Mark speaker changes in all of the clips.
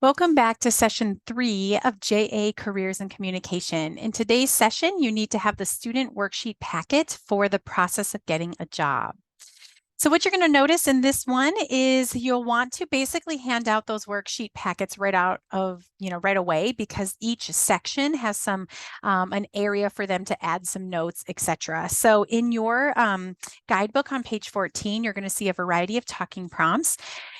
Speaker 1: Welcome back to session 3 of JA Careers and Communication. In today's session, you need to have the student worksheet packet for the process of getting a job. So what you're going to notice in this one is you'll want to basically hand out those worksheet packets right away, because each section has an area for them to add some notes, etc. So in your guidebook on page 14, you're going to see a variety of talking prompts.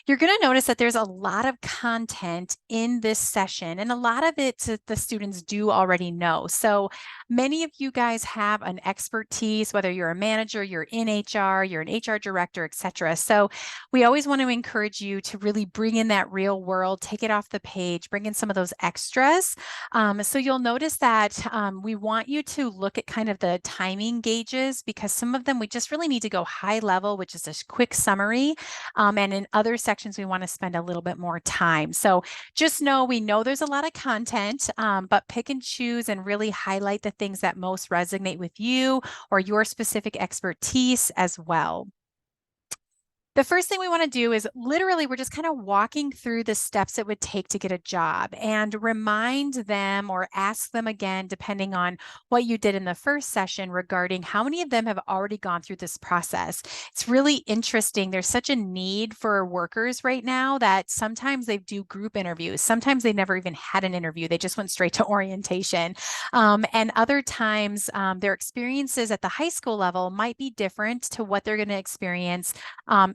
Speaker 1: You're going to notice that there's a lot of content in this session, and a lot of it the students do already know. So many of you guys have an expertise, whether you're a manager, you're in HR, you're an HR director, etc. So we always want to encourage you to really bring in that real world, take it off the page, bring in some of those extras. So you'll notice that we want you to look at kind of the timing gauges, because some of them we just really need to go high level, which is a quick summary. And in other sections, we want to spend a little bit more time. So just know we know there's a lot of content, but pick and choose and really highlight the things that most resonate with you or your specific expertise as well. The first thing we want to do is literally we're just kind of walking through the steps it would take to get a job, and remind them or ask them again, depending on what you did in the first session, regarding how many of them have already gone through this process. It's really interesting. There's such a need for workers right now that sometimes they do group interviews. Sometimes they never even had an interview. They just went straight to orientation. And other times their experiences at the high school level might be different to what they're going to experience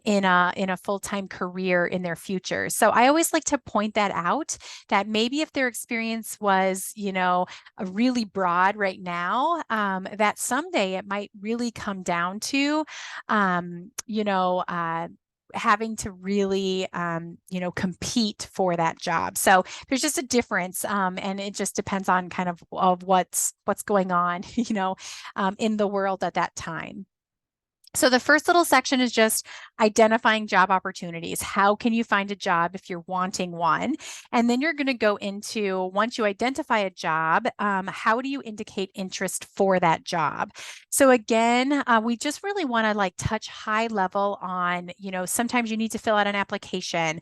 Speaker 1: in a full-time career in their future. So I always like to point that out, that maybe if their experience was, a really broad right now, that someday it might really come down to, having to really, compete for that job. So there's just a difference, and it just depends on kind of what's going on, in the world at that time. So the first little section is just identifying job opportunities. How can you find a job if you're wanting one? And then you're going to go into, once you identify a job, how do you indicate interest for that job? So again, we just really want to touch high level on, sometimes you need to fill out an application.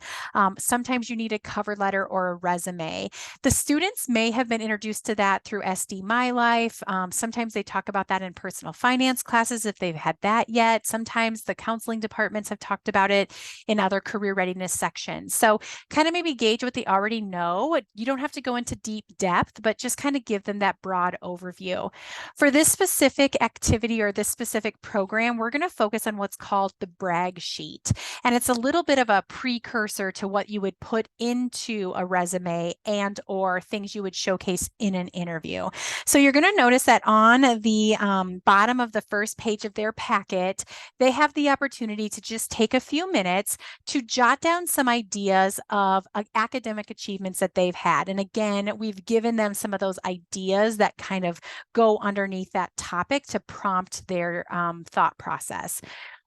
Speaker 1: Sometimes you need a cover letter or a resume. The students may have been introduced to that through SD My Life. Sometimes they talk about that in personal finance classes if they've had that yet. Sometimes the counseling departments have talked about it in other career readiness sections. So kind of maybe gauge what they already know. You don't have to go into deep depth, but just kind of give them that broad overview. For this specific activity or this specific program, we're going to focus on what's called the brag sheet. And it's a little bit of a precursor to what you would put into a resume and or things you would showcase in an interview. So you're going to notice that on the bottom of the first page of their packet, they have the opportunity to just take a few minutes to jot down some ideas of academic achievements that they've had. And again, we've given them some of those ideas that kind of go underneath that topic to prompt their thought process.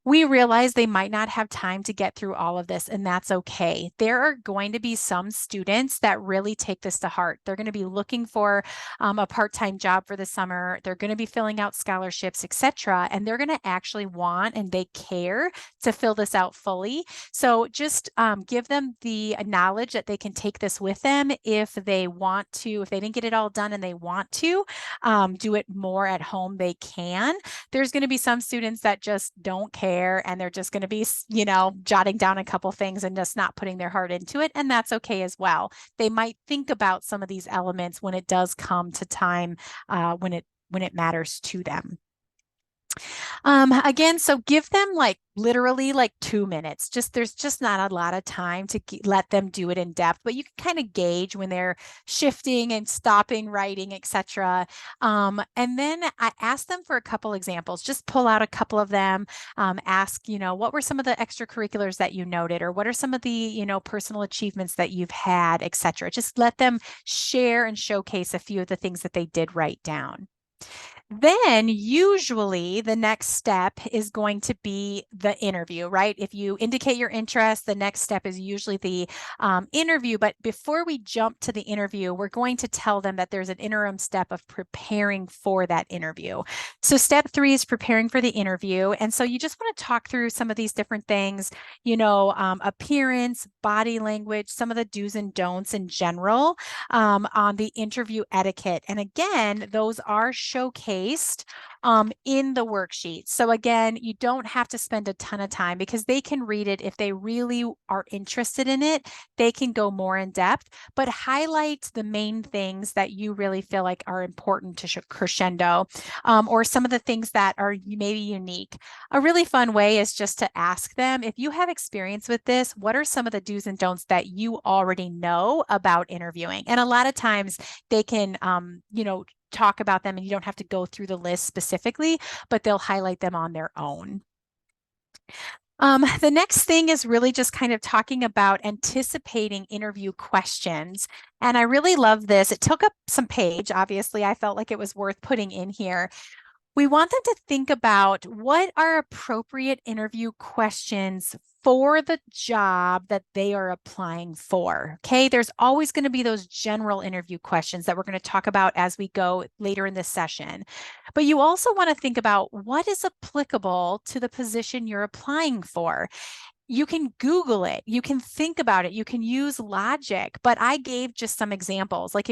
Speaker 1: We realize they might not have time to get through all of this, and that's okay. There are going to be some students that really take this to heart. They're going to be looking for a part-time job for the summer. They're going to be filling out scholarships, etc., and they're going to actually want and they care to fill this out fully. So just give them the knowledge that they can take this with them if they want to. If they didn't get it all done and they want to do it more at home, they can. There's going to be some students that just don't care, and they're just going to be, jotting down a couple things and just not putting their heart into it. And that's okay as well. They might think about some of these elements when it does come to time, when it matters to them. Again, so give them literally 2 minutes. There's just not a lot of time to let them do it in depth, but you can kind of gauge when they're shifting and stopping writing, etc. And then I asked them for a couple examples. Just pull out a couple of them. Ask, what were some of the extracurriculars that you noted, or what are some of the, personal achievements that you've had, etc. Just let them share and showcase a few of the things that they did write down. Then usually the next step is going to be the interview, right? If you indicate your interest, the next step is usually the interview. But before we jump to the interview, we're going to tell them that there's an interim step of preparing for that interview. So step 3 is preparing for the interview. And so you just want to talk through some of these different things, appearance, body language, some of the do's and don'ts in general on the interview etiquette. And again, those are showcased in the worksheet. So again, you don't have to spend a ton of time because they can read it. If they really are interested in it, they can go more in depth, but highlight the main things that you really feel like are important to Crescendo, or some of the things that are maybe unique. A really fun way is just to ask them, if you have experience with this, what are some of the do's and don'ts that you already know about interviewing? And a lot of times they can, talk about them and you don't have to go through the list specifically, but they'll highlight them on their own. The next thing is really just kind of talking about anticipating interview questions. And I really love this. It took up some page. Obviously, I felt like it was worth putting in here. We want them to think about what are appropriate interview questions for the job that they are applying for. Okay, there's always going to be those general interview questions that we're going to talk about as we go later in this session. But you also want to think about what is applicable to the position you're applying for. You can Google it, you can think about it, you can use logic, but I gave just some examples. Like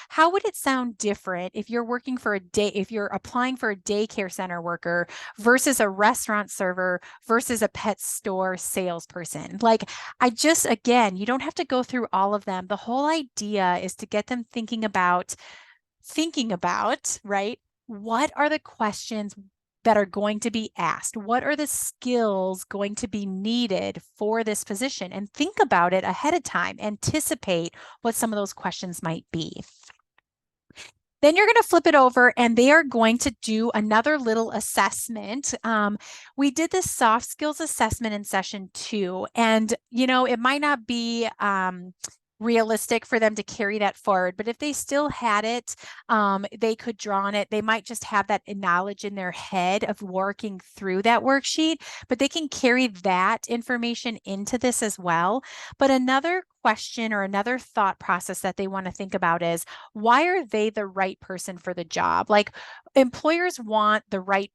Speaker 1: how would it sound different if you're working for if you're applying for a daycare center worker versus a restaurant server versus a pet store salesperson? Like again, you don't have to go through all of them. The whole idea is to get them thinking about, right? What are the questions that are going to be asked? What are the skills going to be needed for this position? And think about it ahead of time. Anticipate what some of those questions might be. Then you're going to flip it over and they are going to do another little assessment. We did this soft skills assessment in session 2, and it might not be realistic for them to carry that forward. But if they still had it, they could draw on it. They might just have that knowledge in their head of working through that worksheet, but they can carry that information into this as well. But another question or another thought process that they want to think about is, why are they the right person for the job? Like, employers want the right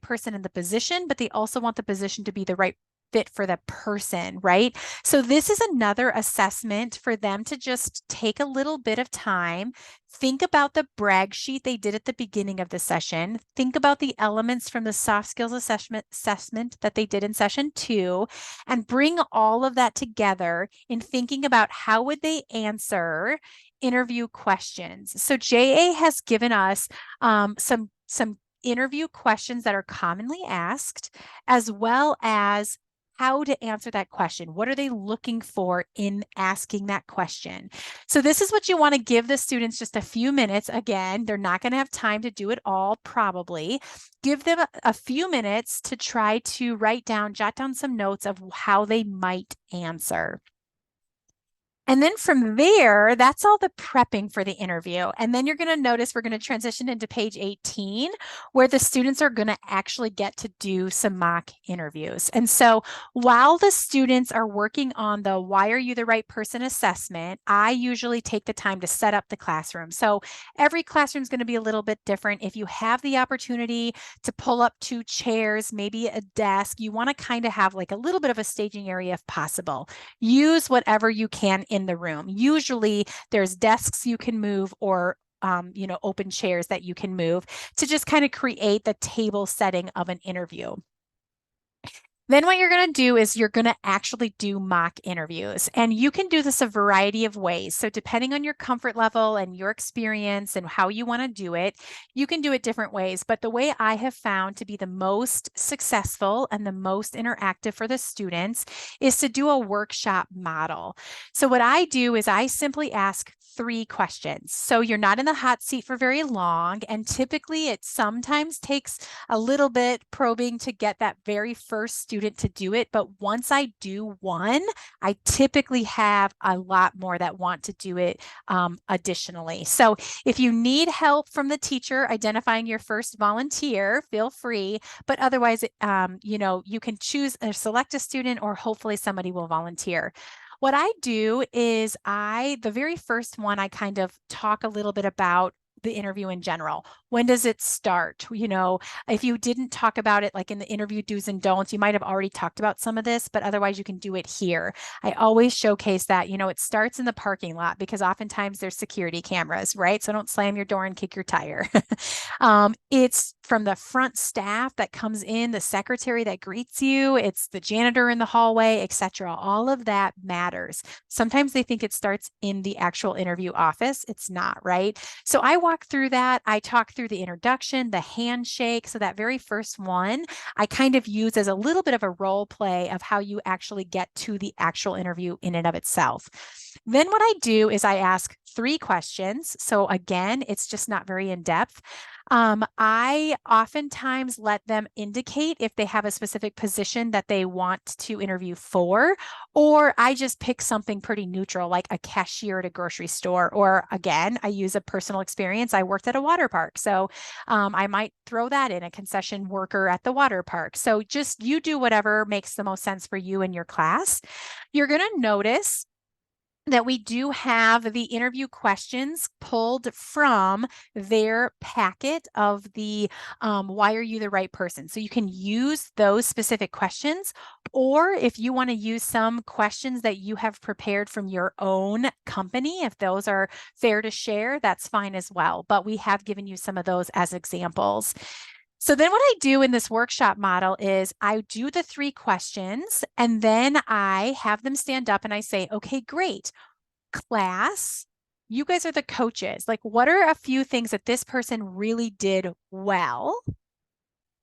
Speaker 1: person in the position, but they also want the position to be the right fit for the person, right? So this is another assessment for them to just take a little bit of time, think about the brag sheet they did at the beginning of the session, think about the elements from the soft skills assessment that they did in session 2, and bring all of that together in thinking about how would they answer interview questions. So JA has given us some interview questions that are commonly asked, as well as how to answer that question. What are they looking for in asking that question? So this is what you want to give the students just a few minutes. Again, they're not going to have time to do it all, probably. Give them a few minutes to try to jot down some notes of how they might answer. And then from there, that's all the prepping for the interview. And then you're going to notice we're going to transition into page 18, where the students are going to actually get to do some mock interviews. And so while the students are working on the why are you the right person assessment, I usually take the time to set up the classroom. So every classroom is going to be a little bit different. If you have the opportunity to pull up 2 chairs, maybe a desk, you want to kind of have like a little bit of a staging area if possible. Use whatever you can in the room. Usually there's desks you can move or open chairs that you can move to just kind of create the table setting of an interview. Then what you're going to do is you're going to actually do mock interviews, and you can do this a variety of ways. So depending on your comfort level and your experience and how you want to do it, you can do it different ways. But the way I have found to be the most successful and the most interactive for the students is to do a workshop model. So what I do is I simply ask 3 questions. So you're not in the hot seat for very long. And typically it sometimes takes a little bit probing to get that very first student student to do it, but once I do one, I typically have a lot more that want to do it additionally. So if you need help from the teacher identifying your first volunteer, feel free, but otherwise, you can choose or select a student, or hopefully somebody will volunteer. What I do is the very first one, I kind of talk a little bit about the interview in general. When does it start? If you didn't talk about it like in the interview do's and don'ts, you might have already talked about some of this, but otherwise you can do it here. I always showcase that, it starts in the parking lot because oftentimes there's security cameras, right? So don't slam your door and kick your tire. It's from the front staff that comes in, the secretary that greets you, it's the janitor in the hallway, etc. All of that matters. Sometimes they think it starts in the actual interview office. It's not, right? So I walk through that. I talk through the introduction, the handshake. So that very first one, I kind of use as a little bit of a role play of how you actually get to the actual interview in and of itself. Then what I do is I ask 3 questions. So again, it's just not very in depth. I oftentimes let them indicate if they have a specific position that they want to interview for, or I just pick something pretty neutral, like a cashier at a grocery store, or again, I use a personal experience. I worked at a water park, so I might throw that in, a concession worker at the water park. So just you do whatever makes the most sense for you and your class. You're going to notice that we do have the interview questions pulled from their packet of the why are you the right person? So you can use those specific questions, or if you want to use some questions that you have prepared from your own company, if those are fair to share, that's fine as well. But we have given you some of those as examples. So then what I do in this workshop model is I do the 3 questions and then I have them stand up and I say, okay, great. Class, you guys are the coaches. Like, what are a few things that this person really did well?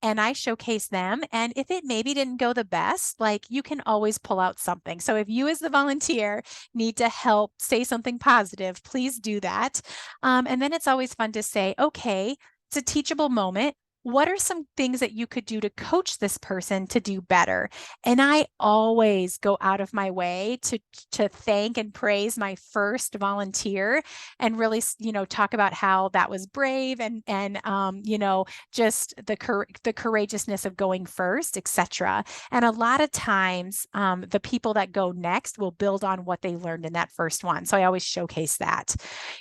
Speaker 1: And I showcase them. And if it maybe didn't go the best, like you can always pull out something. So if you as the volunteer need to help say something positive, please do that. And then it's always fun to say, okay, it's a teachable moment. What are some things that you could do to coach this person to do better? And I always go out of my way to thank and praise my first volunteer and really, talk about how that was brave and just the courageousness of going first, etc. And a lot of times, the people that go next will build on what they learned in that first one. So I always showcase that.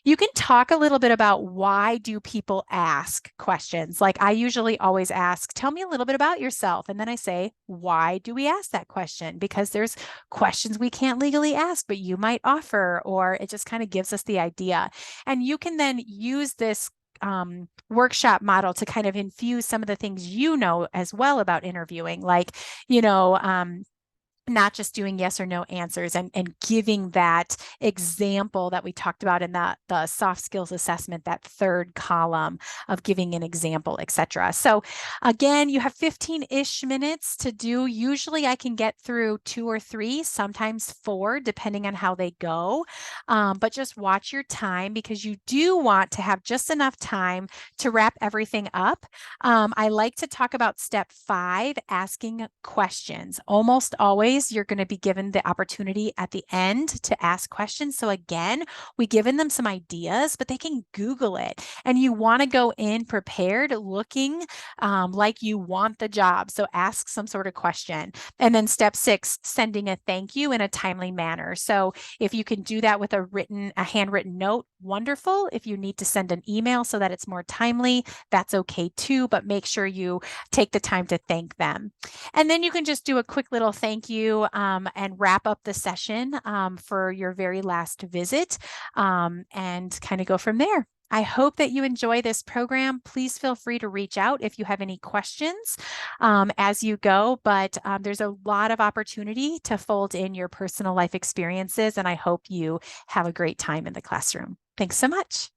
Speaker 1: You can talk a little bit about why do people ask questions. Like I usually always ask, tell me a little bit about yourself. And then I say, why do we ask that question? Because there's questions we can't legally ask, but you might offer, or it just kind of gives us the idea. And you can then use this workshop model to kind of infuse some of the things as well about interviewing, like, not just doing yes or no answers and giving that example that we talked about in the soft skills assessment, that 3rd column of giving an example, etc. So again, you have 15-ish minutes to do. Usually I can get through 2 or 3, sometimes 4, depending on how they go. But just watch your time because you do want to have just enough time to wrap everything up. I like to talk about step 5, asking questions. Almost always you're going to be given the opportunity at the end to ask questions. So again, we given them some ideas, but they can Google it. And you want to go in prepared, looking like you want the job. So ask some sort of question. And then step 6, sending a thank you in a timely manner. So if you can do that with a handwritten note, wonderful. If you need to send an email so that it's more timely, that's okay too, but make sure you take the time to thank them. And then you can just do a quick little thank you and wrap up the session for your very last visit and kind of go from there. I hope that you enjoy this program. Please feel free to reach out if you have any questions as you go, but there's a lot of opportunity to fold in your personal life experiences, and I hope you have a great time in the classroom. Thanks so much.